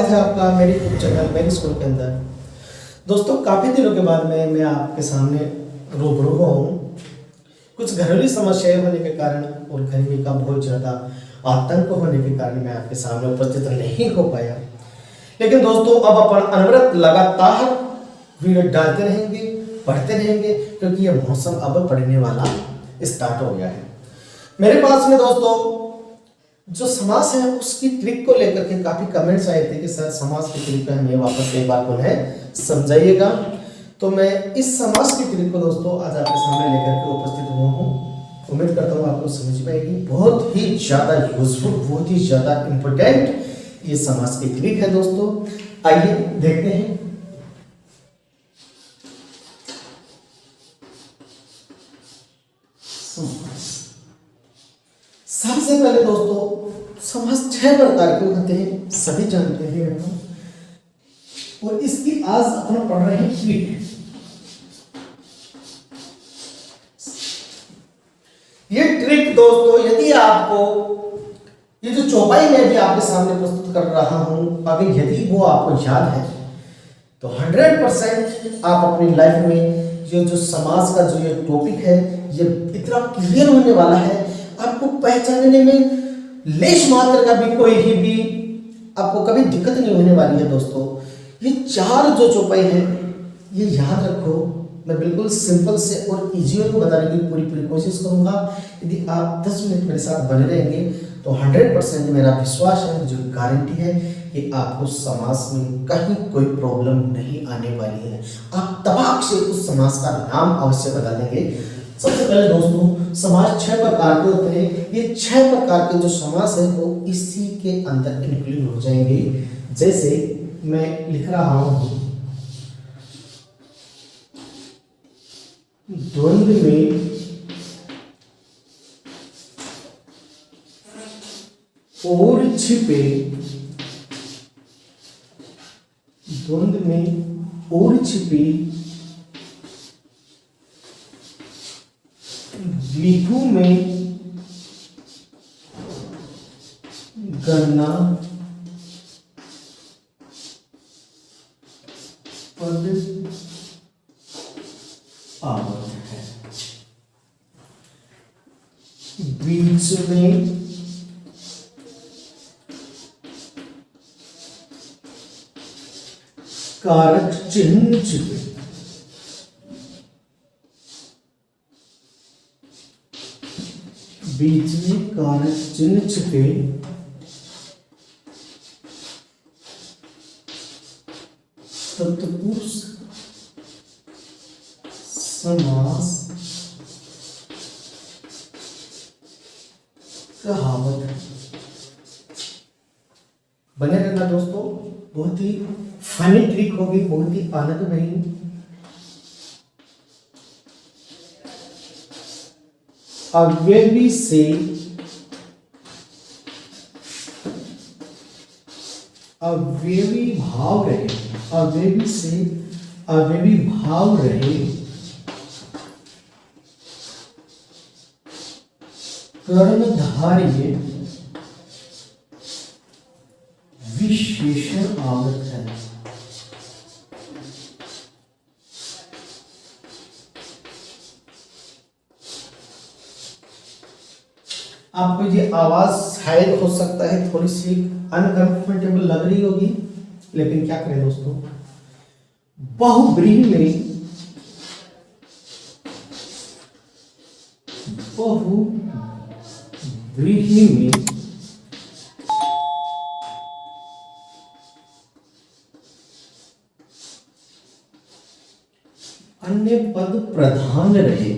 स्वागत है आपका मेरे यूट्यूब चैनल मेरी स्कूल के अंदर। दोस्तों, काफ़ी दिनों के बाद मैं आपके सामने रूबरू हुआ हूँ। कुछ घरेलू समस्याएं होने के कारण और गर्मी का बहुत ज़्यादा आतंक होने के कारण मैं आपके सामने उपस्थित नहीं हो पाया। लेकिन दोस्तों, अब अपन अनवरत लगातार वीडियो डालते रहेंगे, पढ़ते रहेंगे, क्योंकि ये मौसम अब पढ़ने वाला स्टार्ट हो गया है। मेरे पास में दोस्तों जो समास है उसकी ट्रिक को लेकर के काफ़ी कमेंट्स आए थे कि सर समास की ट्रिक हमें वापस एक बार पुनः समझाइएगा। तो मैं इस समास की ट्रिक को दोस्तों आज आपके सामने लेकर के उपस्थित हुआ हूँ। उम्मीद करता हूँ आपको समझ में आएगी। बहुत ही ज़्यादा यूजफुल, बहुत ही ज़्यादा इम्पोर्टेंट ये समास की ट्रिक है दोस्तों। आइए देखते हैं। सबसे पहले दोस्तों, समास 6 प्रकार के होते हैं, सभी जानते हैं हम, और इसकी आज अपन पढ़ रहे हैं ट्रिक। ये ट्रिक दोस्तों, यदि आपको ये जो चौपाई मैं भी आपके सामने प्रस्तुत कर रहा हूं, अगर यदि वो आपको याद है तो 100% आप अपनी लाइफ में ये जो समास का जो ये टॉपिक है ये इतना क्लियर होने वाला है, आपको पहचानने में लेश मात्र का भी कोई भी आपको कभी दिक्कत नहीं होने वाली है। दोस्तों, ये 4 जो चौपाई है ये याद रखो। मैं बिल्कुल सिंपल से और इजी वे को बताने की पूरी कोशिश करूंगा। यदि आप 10 मिनट मेरे साथ बने रहेंगे तो 100% मेरा विश्वास है, जो गारंटी है कि आपको समास में कहीं कोई प्रॉब्लम नहीं आने वाली है। आप तबाक से उस समास का नाम अवश्य बता देंगे। सबसे पहले दोस्तों, समास 6 प्रकार के होते हैं। ये 6 प्रकार के जो समास है वो इसी के अंदर इंक्लूड हो जाएंगे। जैसे मैं लिख रहा हूं, द्वंद्व में और छिपे, द्वंद्व में और छिपे द्विगु में गणना पद आवत है। बीच में कारक चिन्ह छिपे, बीच में कारक चिन्ह छिपे, तत्पुरुष समास कहावत है। बने रहना दोस्तों, बहुत ही फनी ट्रिक होगी, बहुत ही आनंद भरी। अव्ययी से अव्ययी भाव रहे, अव्ययी से अव्ययी भाव रहे, कर्मधारय विशेषण आवत है। आपको ये आवाज शायद हो सकता है थोड़ी सी अनकंफर्टेबल लग रही होगी, लेकिन क्या करें दोस्तों, बहुव्रीहि में अन्य पद प्रधान रहे,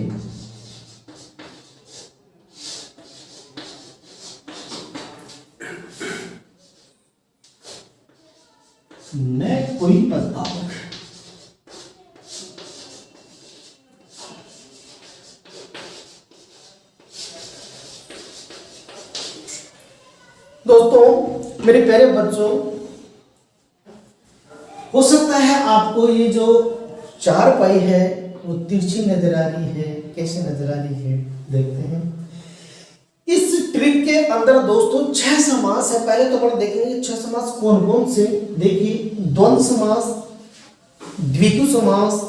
न कोई पद आवक। दोस्तों, मेरे प्यारे बच्चों, हो सकता है आपको ये जो 4 पाई है वो तिरछी नजर आ रही है। कैसे नजर आ रही है देखते हैं। इस ट्रिक के अंदर दोस्तों 6 समास है। पहले तो अपन देखेंगे 6 समास कौन कौन से। देखिए, द्वंद्व समास, द्विगु समास,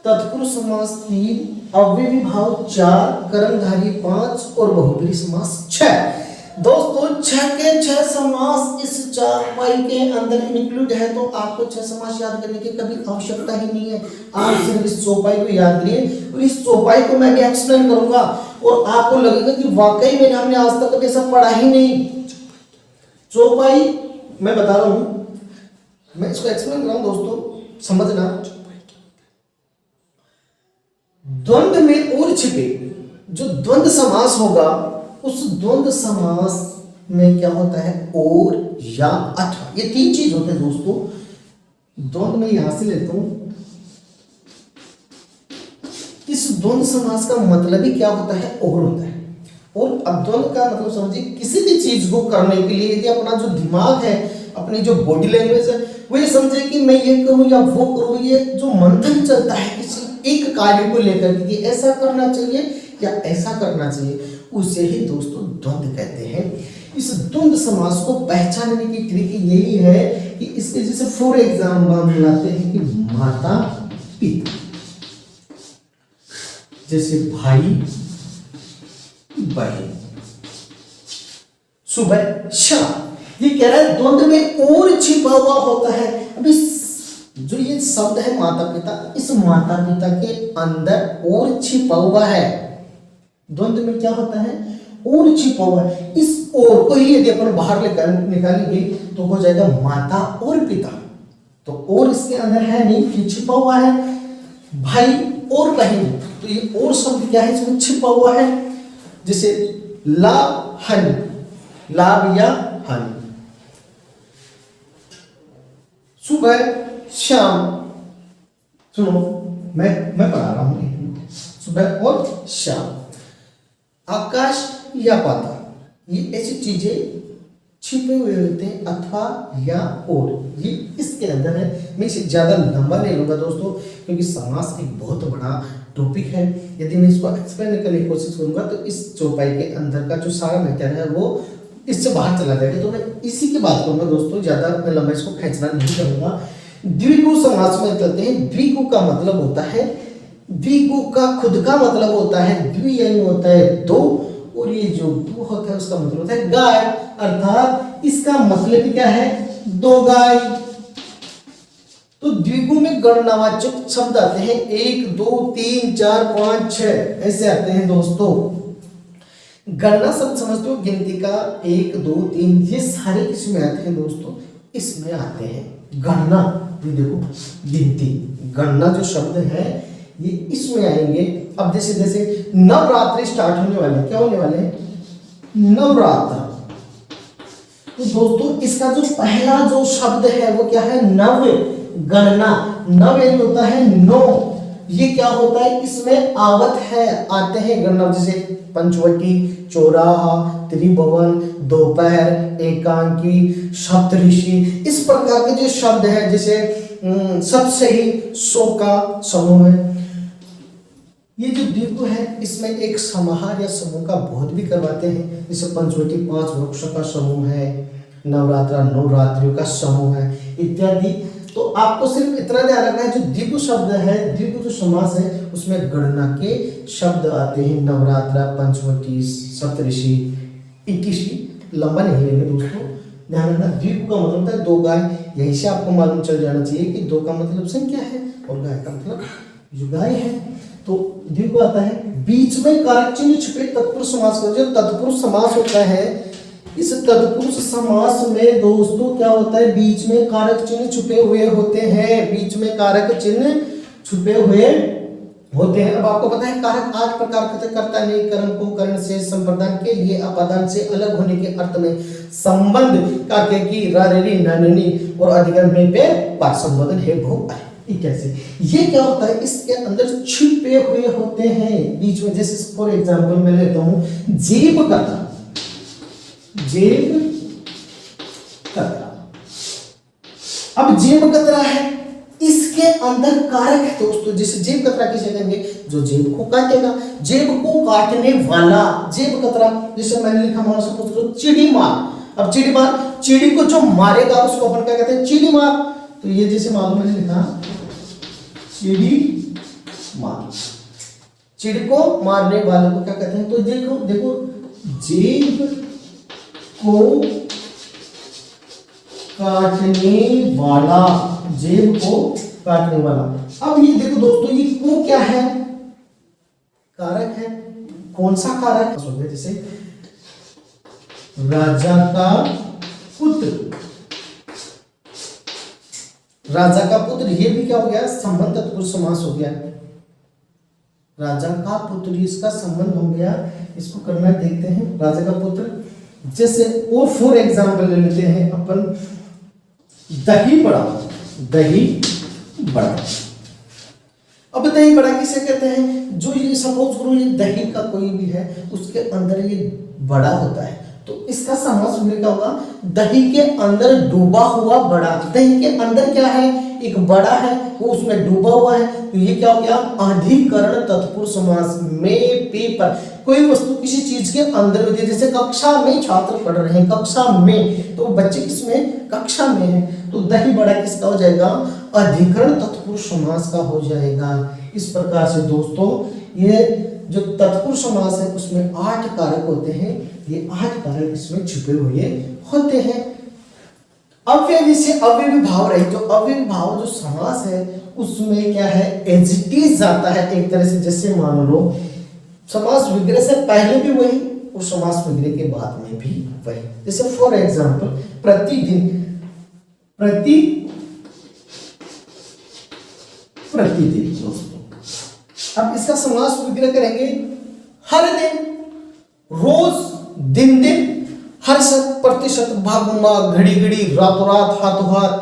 तत्पुरुष समास 3, अव्ययी भाव 4, कर्मधारय 5 और बहुब्रीहि समास 6। दोस्तों 6 के 6 समास इस चारपाई के अंदर इंक्लूड है, तो आपको 6 समास याद करने की कभी आवश्यकता ही नहीं है। आप सिर्फ इस चौपाई को याद करिए और इस चौपाई को मैं भी एक्सप्लेन करूंगा और आपको लगेगा कि वाकई में हमने आज तक कभी ऐसा पढ़ा ही नहीं। चौपाई मैं बता रहा हूं, मैं इसको एक्सप्लेन कर रहा हूं दोस्तों, समझना। द्वंद्व में और छिपे जो द्वंद्व समास होगा, उस द्वंद्व समास में क्या होता है, और या अथवा, ये 3 चीज होते हैं दोस्तों। द्वंद्व में यहां से लेता हूं, इस द्वंद्व समास का मतलब ही क्या होता है, और होता है। और अब द्वंद्व का मतलब समझिए, किसी भी चीज को करने के लिए यदि अपना जो दिमाग है, अपनी जो बॉडी लैंग्वेज है, वो ये समझे कि मैं ये करूं या वो करूं, ये जो मंथन चलता है किसी एक कार्य को लेकर कि ऐसा करना चाहिए या ऐसा करना चाहिए, उसे ही दोस्तों द्वंद्व कहते हैं। इस द्वंद्व समास को पहचानने की ट्रिक यही है कि इसके जैसे फॉर एग्जाम्पल हम लाते हैं कि माता पिता, जैसे भाई बहन, सुबह शाम। ये कह रहा है द्वंद्व में और छिपा हुआ होता है। अभी जो ये शब्द है माता पिता, इस माता पिता के अंदर और छिपा हुआ है। द्वंद्व में क्या होता है, और छिपा हुआ है। इस और को ही यदि अपन बाहर निकालेंगे तो हो जाएगा माता और पिता। तो और इसके अंदर है नहीं, ये छिपा हुआ है। भाई और बहन, तो ये और शब्द क्या है, इसमें छिपा हुआ है। जैसे लाभ हानि, लाभ या हानि, सुबह शाम। सुनो, मैं पढ़ा रहा हूं, सुबह और शाम, आकाश या पाताल, ये ऐसी चीजें छिपे हुए होते हैं, अथवा या और, ये इसके अंदर है। मैं इसे ज्यादा लंबा नहीं लूंगा दोस्तों, क्योंकि समास एक बहुत बड़ा टॉपिक है। यदि मैं इसको एक्सप्लेन करने की कोशिश करूंगा तो इस चौपाई के अंदर का जो सारा मैटर है वो इससे बाहर चला जाएगा। तो मैं इसी की बात करूंगा दोस्तों, ज्यादा मैं लंबा इसको खींचना नहीं करूंगा। द्विगु समास में चलते हैं। द्विगु का मतलब होता है, द्विगु का खुद का मतलब होता है द्वि, यानी होता है दो, और ये जो गु होता है उसका मतलब होता है गाय, अर्थात इसका मतलब क्या है, दो गाय। तो द्विगु में गणनावाचक शब्द आते हैं 1 2 3 4 5 6 ऐसे आते हैं दोस्तों। गणना शब्द समझते हो, गिनती का 1 2 3, ये सारे किसमें आते हैं दोस्तों, इसमें आते हैं। गणना, ये देखो गिनती, गणना जो शब्द है ये इसमें आएंगे। अब जैसे जैसे नवरात्रि स्टार्ट होने वाले, क्या होने वाले हैं, नवरात्र। तो दोस्तों इसका जो पहला जो शब्द है वो क्या है, नव। गणना, नव यानी होता है 9। ये क्या होता है, इसमें आवत है, आते हैं गणना, जैसे पंचवटी, चौराहा, त्रिभुवन, दोपहर, एकांकी, सप्तऋषि, इस प्रकार के जो शब्द है, जैसे सतसही, 100 का समूह है। ये जो द्विगु है इसमें एक समाहार या समूह का बोध भी करवाते हैं, जैसे पंचवटी 5 वृक्षों का समूह है, नवरात्रा 9 रात्रियों का समूह है, इत्यादि। तो आपको सिर्फ इतना ध्यान रखना है, जो द्विगु शब्द है, द्विगु जो समास है उसमें गणना के शब्द आते हैं, नवरात्रा, पंचवटी, सप्तऋषि, 21। लंबा नहीं लेंगे दोस्तों, ध्यान रखना। द्विगु का मतलब होता है दो गाय, यहीं से आपको मालूम चल जाना चाहिए कि दो का मतलब संख्या है और गाय का मतलब जो गाय है। तो द्विगु आता है, बीच में कारक चिन्ह छुपे तत्पुरुष समास का, जो तत्पुरुष समास होता है, इस तत्पुरुष समास में दोस्तों क्या होता है, बीच में कारक चिन्ह छुपे हुए होते हैं, बीच में कारक चिन्ह छुपे हुए होते हैं। अब आपको पता है कारक 8 प्रकार के कर्ता नहीं, कर्म को कर्ण से संप्रदान के लिए अपादान से अलग होने के अर्थ में संबंध का के की रारेरी नननी और अधिकरण में पे पाठ संबोधन है बहु है। कैसे ये क्या होता है, इसके अंदर छिपे हुए होते हैं बीच में। जैसे फॉर एग्जांपल मैं लेता हूं जेब कतरा, जेब कतरा। अब जेब कतरा है, इसके अंदर कारक है दोस्तों, जैसे जेब कतरा किसे कहेंगे, जो जेब को काटेगा, जेब को काटने वाला जेब कतरा। जैसे मैंने लिखा मान सपोज चिड़ी मार। अब चिड़ी मार, चिड़ी को जो मारेगा उसको अपन क्या कहते हैं, चिड़ी मार। तो ये जैसे मालूम मैंने लिखा चिड़ी मार, चिड़ी को मारने वाले को क्या कहते हैं। तो देखो देखो जेब को काटने वाला, जेब को काटने वाला। अब ये देखो दोस्तों, ये को क्या है, कारक है। कौन सा कारक, जैसे राजा का पुत्र, राजा का पुत्र, ये भी क्या हो गया, संबंध तत्पुरुष समास हो गया। राजा का पुत्र, इसका संबंध हो गया। इसको करना देखते हैं, राजा का पुत्र। जैसे और फॉर एग्जाम्पल ले लेते हैं अपन, दही बड़ा, दही बड़ा। अब दही बड़ा किसे कहते हैं, जो ये सपोज करो ये दही का कोई भी है, उसके अंदर ये बड़ा होता है, तो इसका समास में क्या होगा, दही के अंदर डूबा हुआ बड़ा। दही के अंदर क्या है, एक बड़ा है, वो उसमें डूबा हुआ है, तो ये क्या हो गया, अधिकरण तत्पुरुष समास में। पेपर, कोई वस्तु किसी चीज के अंदर होती है। जैसे कक्षा में छात्र पढ़ रहे हैं, कक्षा में, तो बच्चे किसमें, कक्षा में है, तो दही बड़ा किसका हो जाएगा, अधिकरण तत्पुरुष समास का हो जाएगा। इस प्रकार से दोस्तों ये जो तत्पुरुष समास है उसमें 8 कारक होते हैं, ये 8 कारक इसमें छुपे हुए होते हैं। अव्ययी से अव्ययी भाव रहित, जो अव्ययी भाव जो समास है उसमें क्या है, एजिटीज आता है एक तरह से। जैसे मान लो समास विग्रह से पहले भी वही और समास विग्रह के बाद में भी वही। जैसे फॉर एग्जांपल प्रतिदिन, प्रतिदिन दोस्तों। अब इसका समास विग्रह करेंगे हर दिन, रोज, दिन दिन, हर शत, प्रतिशत, भागों भाग, घड़ी घड़ी, रातों रात, हाथों हाथ।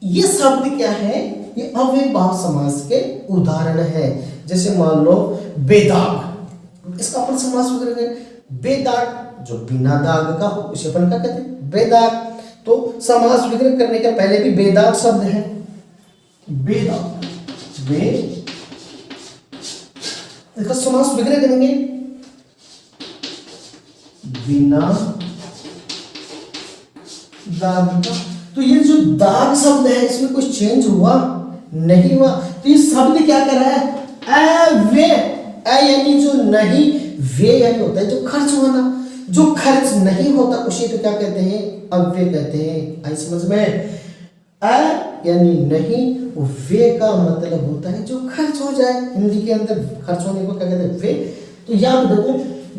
ये शब्द क्या है, ये अव्ययी भाव समास के उदाहरण है। जैसे मान लो बेदाग, इसका अपन समास विग्रह करेंगे बेदाग, जो बिना दाग का हो उसे अपन क्या कहते हैं, बेदाग। तो समास विग्रह करने के पहले भी बेदाग शब्द है, बेदाग, इसका समास विग्रह करेंगे बिना दाग का। तो ये जो दाग शब्द है इसमें कुछ चेंज हुआ नहीं हुआ, तो ये शब्द क्या कर रहा है, वे, यानी जो नहीं, वे यानी होता है जो खर्च होना, जो खर्च नहीं होता उसे तो क्या कहते हैं, अव्यय कहते हैं। आई समझ में, यानी नहीं, वे का मतलब होता है जो खर्च हो जाए। हिंदी के अंदर खर्च होने को क्या कहते हैं, वे। तो याद रखो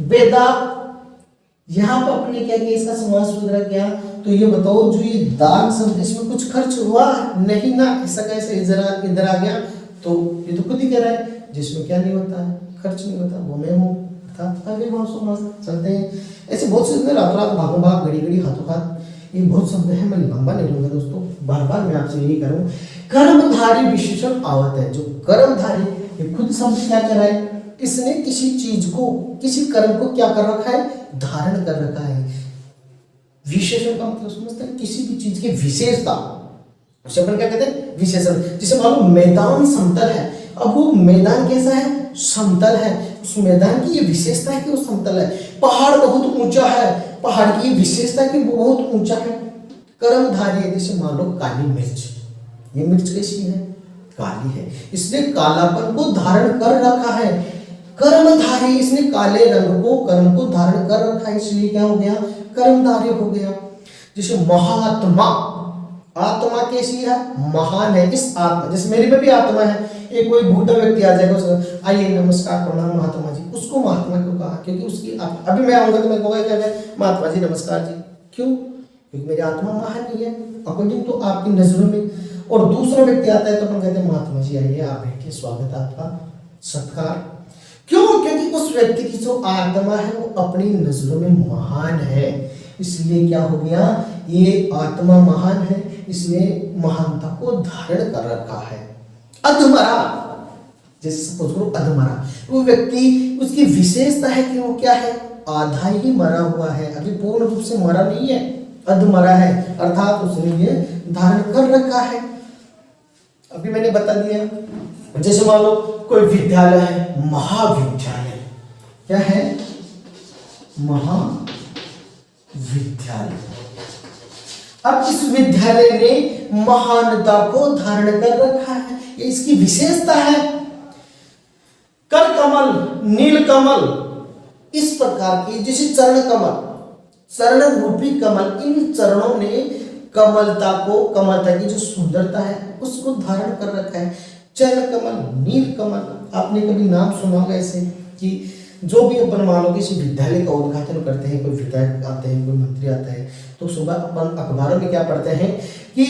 बेदाग, यहाँ पर अपने क्या किया, इसका समास विग्रह किया। तो ये बताओ जो ये दाग शब्द, इसमें कुछ खर्च हुआ नहीं ना, ऐसा कैसे इधर आ गया, तो ये तो खुद ही कह रहा है जिसमें क्या नहीं होता है, खर्च नहीं होता, वो मैं हूँ। चलते हैं ऐसे बहुत से रातों रात, भागों भाग, घड़ी घड़ी, हाथों हाथ, ये बहुत शब्द है, मैं लंबा नहीं लूंगा दोस्तों। बार बार मैं आपसे यही करूँ, कर्मधारी विशेषण आवत है। जो कर्मधारी, ये खुद शब्द क्या कर रहा है, इसने किसी चीज को, किसी कर्म को क्या कर रखा है, धारण कर रखा है। विशेषण का मतलब समझते हैं, किसी भी चीज की विशेषता, उसे अपन क्या कहते हैं, विशेषण। जैसे मान लो मैदान समतल है, अब वो मैदान कैसा है, समतल है, उस मैदान की ये विशेषता है कि वो समतल है। पहाड़ बहुत ऊंचा है, पहाड़ की विशेषता है कि वो बहुत ऊंचा है। कर्मधारी है, जैसे मान लो काली मिर्च, ये मिर्च कैसी है, काली है, इसने कालापन को धारण कर रखा है। कर्मधारी, इसने काले रंग को, कर्म को धारण कर रखा है, इसलिए क्या हो गया, कर्मधारी हो गया। जैसे महात्मा, आत्मा कैसी है, महान है। इस आत्मा, जैसे मेरे में भी आत्मा है, एक कोई बूढ़ा व्यक्ति आ जाएगा, उसको आइए नमस्कार प्रणाम महात्मा जी, उसको महात्मा क्यों कहा, क्योंकि उसकी अभी मैं आऊंगा तो मैं कहूँगा क्या, महात्मा जी नमस्कार जी, क्यों, क्योंकि मेरी आत्मा महान नहीं है अकॉर्डिंग टू आपकी नजरों में। और दूसरा व्यक्ति आता है तो अपन कहते हैं महात्मा जी आइए, आप बैठिए, स्वागत है आपका, सत्कार। क्यों, क्योंकि उस व्यक्ति की जो आत्मा है वो अपनी नजरों में महान है, इसलिए क्या हो गया, ये आत्मा महान है, इसने महानता को धारण कर रखा है। अधमरा, जैसे सपोज करो अधमरा, वो व्यक्ति, उसकी विशेषता है कि वो क्या है, आधा ही मरा हुआ है, अभी पूर्ण रूप से मरा नहीं है, अधमरा है, अर्थात उसने ये धारण कर रखा है। अभी मैंने बता दिया। जैसे मान लो कोई विद्यालय है, महाविद्यालय, क्या है, महाविद्यालय। अब इस विद्यालय ने महानता को धारण कर रखा है, ये इसकी विशेषता है। कर कमल, नील कमल, इस प्रकार की जैसे चरण कमल, चरण रूपी कमल, इन चरणों ने कमलता को, कमलता की जो सुंदरता है उसको धारण कर रखा है। चरण कमल, नील कमल, आपने कभी नाम सुना होगा ऐसे कि जो भी अपन मान लो किसी विद्यालय का उद्घाटन करते हैं, कोई विधायक आते हैं, कोई मंत्री आता है, तो सुबह अपन अखबारों में क्या पढ़ते हैं कि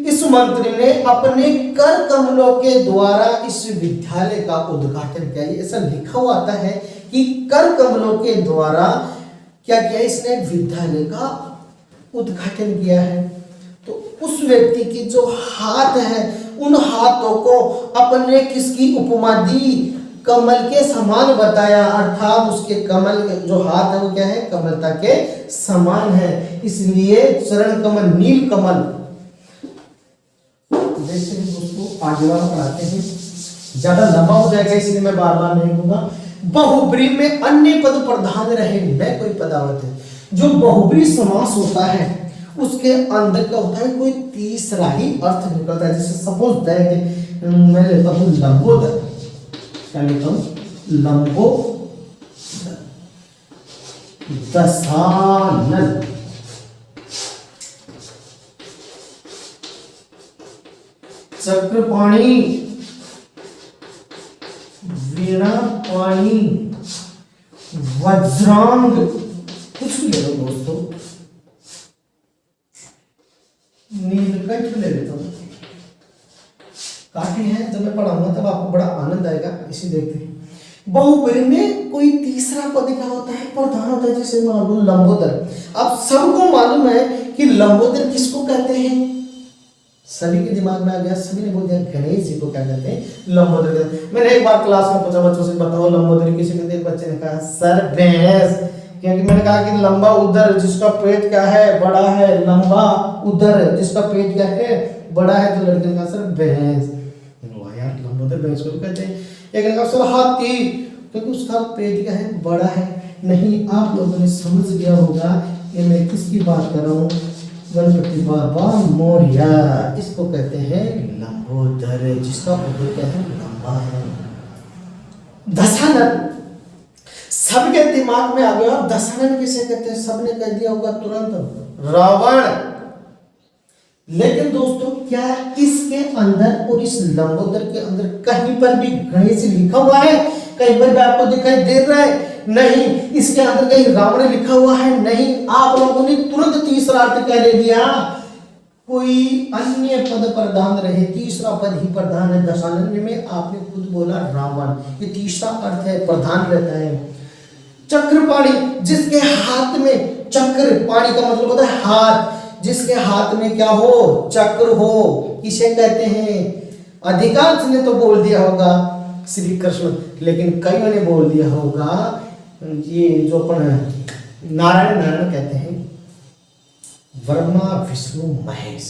इस मंत्री ने अपने कर कमलों के द्वारा इस विद्यालय का उद्घाटन किया। ऐसा लिखा हुआ आता है कि कर कमलों के द्वारा क्या किया, इसने विद्यालय का उद्घाटन किया है। तो उस व्यक्ति की जो हाथ है, उन हाथों को अपने किसकी उपमा दी, कमल के समान बताया, अर्थात उसके कमल जो हाथ है वो क्या है, कमलता के समान है, इसलिए चरण कमल, नील कमल। जैसे दोस्तों आगे वाला पढ़ाते हैं, ज्यादा लंबा हो जाएगा इसलिए मैं बार बार नहीं कहूंगा। बहुब्री में अन्य पद प्रधान रहे न कोई पदावत है। जो बहुब्री समास होता है उसके अंदर क्या होता है, कोई तीसरा ही अर्थ निकलता है। जैसे सपोज दैट मैं लेता हूं लंबोदर, क्या लेता हूं, लंबो दशानन, चक्रपाणी, वीणापाणी, वज्रांग, कुछ भी ले लो दोस्तों, नीलकंठ ले लेता हूं। काफी है, जब मैं पढ़ाऊंगा तब आपको बड़ा आनंद आएगा। इसी देखते हैं बहुब्री में कोई तीसरा पद क्या होता है, प्रधान होता है। जैसे मालूम लंबोदर, अब सबको मालूम है कि लंबोदर किसको कहते हैं, सभी के दिमाग में आ गया, सभी ने बोल दिया गणेश जी को क्या कहते हैं, लंबोदर कहते हैं। मैंने एक बार क्लास में पूछा बच्चों से, बताओ लंबोदर किसे कहते हैं, बच्चे ने कहा सर भैंस, क्योंकि मैंने कहा कि लंबा उदर जिसका पेट क्या है, बड़ा है, लंबा उदर जिसका पेट क्या है, बड़ा है, तो लड़के ने कहा सर भैंस। यार लंबोदर भैंस को कहते हैं। एक ने कहा सर हाथी, क्योंकि उसका पेट क्या है, बड़ा है। नहीं, आप लोगों ने समझ गया होगा कि मैं किसकी बात कर रहा हूँ, गणपति बाबा मौर्य, इसको कहते हैं लंबोदर, जिसका उदर क्या है, लंबा है। दशानन सबके दिमाग में आ गया, दशानन किसे कहते हैं, सबने कह दिया होगा तुरंत, रावण। लेकिन दोस्तों क्या इसके अंदर और इस लंबोदर के अंदर कहीं पर भी गणेश लिखा हुआ है, कहीं पर भी आपको दिखाई दे रहा है, नहीं। इसके अंदर कहीं रावण लिखा हुआ है, नहीं। आप लोगों ने तुरंत तीसरा अर्थ कह ले दिया, कोई अन्य पद प्रधान रहे, तीसरा पद ही प्रधान है। दशानन में आपने खुद बोला रावण, ये तीसरा अर्थ है, प्रधान रहता है। चक्रपाणी, जिसके हाथ में चक्र, पाणी का मतलब होता है हाथ, जिसके हाथ में क्या हो, चक्र हो, किसे कहते हैं। अधिकांश ने तो बोल दिया होगा श्री कृष्ण, लेकिन कईयों ने बोल दिया होगा ये जो अपन नारायण, नारायण कहते हैं, ब्रह्मा विष्णु महेश,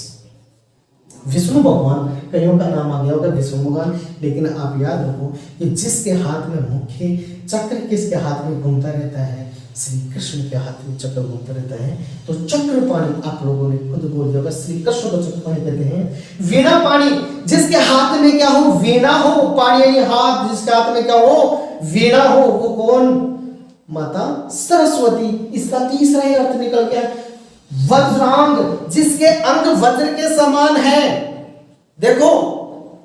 विष्णु भगवान, कईयों का नाम आ गया होगा विष्णु भगवान। लेकिन आप याद रखो कि जिसके हाथ में मुख्य चक्र, किसके हाथ में घूमता रहता है, श्री कृष्ण के हाथ में चक्र घूमता रहता है। तो चक्रपाणी आप लोगों ने खुद बोल दिया होगा, श्री कृष्ण को चक्रपाणी कहते हैं। वीणा पाणी, जिसके हाथ में क्या हो, वीणा हो, पाणी यानी हाथ, जिसके हाथ में क्या हो, वीणा हो, वो कौन, माता सरस्वती। इसका तीसरा ही अर्थ निकल गया। वज्रांग, जिसके अंग वज्र के समान है, देखो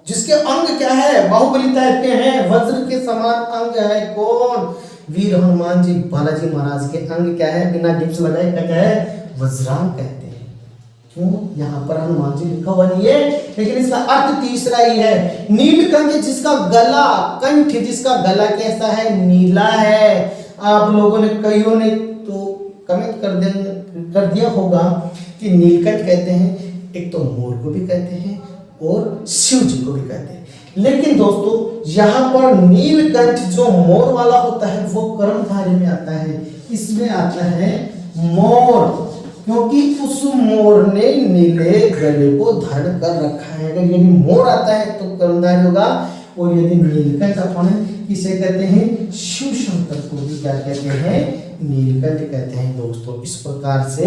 जिसके अंग क्या है, बाहुबली टाइप के हैं, वज्र के समान अंग है, कौन, वीर हनुमान जी, बालाजी महाराज के अंग क्या है, बिना डिप्स लगाए क्या है, वज्रांग कहते हैं। क्यों, यहाँ पर हनुमान जी लिखा हुआ नहीं है, लेकिन इसका अर्थ तीसरा ही है। नीलकंठ, जिसका गला, कंठ जिसका गला कैसा है, नीला है। आप लोगों ने, कईयों ने तो कमेंट कर दिया होगा कि नीलकंठ कहते हैं, एक तो मोर को भी कहते हैं और शिव जी को भी कहते हैं। लेकिन दोस्तों यहाँ पर नीलकंठ जो मोर वाला होता है वो कर्मधारय में आता है, इसमें आता है मोर। क्योंकि उस मोर ने नीले गले को धारण कर रखा है। अगर यदि मोर आता है तो कर्मधारय होगा, और यदि नीलकंठ अपन किसे कहते हैं, शिव शंकर को भी क्या कहते हैं, नीलकंठ कहते हैं दोस्तों। इस प्रकार से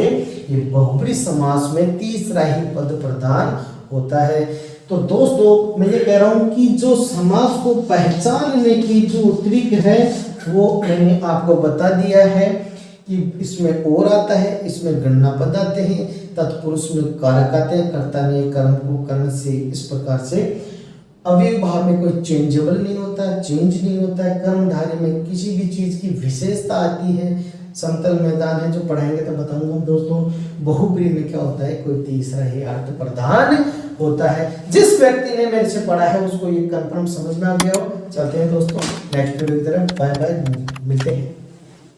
ये बहुब्रीहि समास में तीसरा ही पद प्रधान होता है। तो दोस्तों मैं ये कह रहा हूं कि जो समास को पहचानने की जो ट्रिक है वो मैंने आपको बता दिया है कि इसमें और आता है, इसमें गणना पद आते हैं, तत्पुरुष में कारक आते हैं, कर्ता ने कर्म को कर्ण से, इस प्रकार से अव्ययभाव में कोई चेंजेबल नहीं होता है, चेंज नहीं होता है। कर्मधारय में किसी भी चीज की विशेषता आती है। समतल मैदान है जो पढ़ाएंगे तो बताऊंगा दोस्तों। बहुब्रीहि में क्या होता है, कोई तीसरा ही अर्थ प्रधान होता है। जिस व्यक्ति ने मेरे से पढ़ा है उसको ये कंफर्म समझ में आ गया हो। चलते हैं दोस्तों नेक्स्ट वीडियो की तरफ। बाय बाय, मिलते हैं।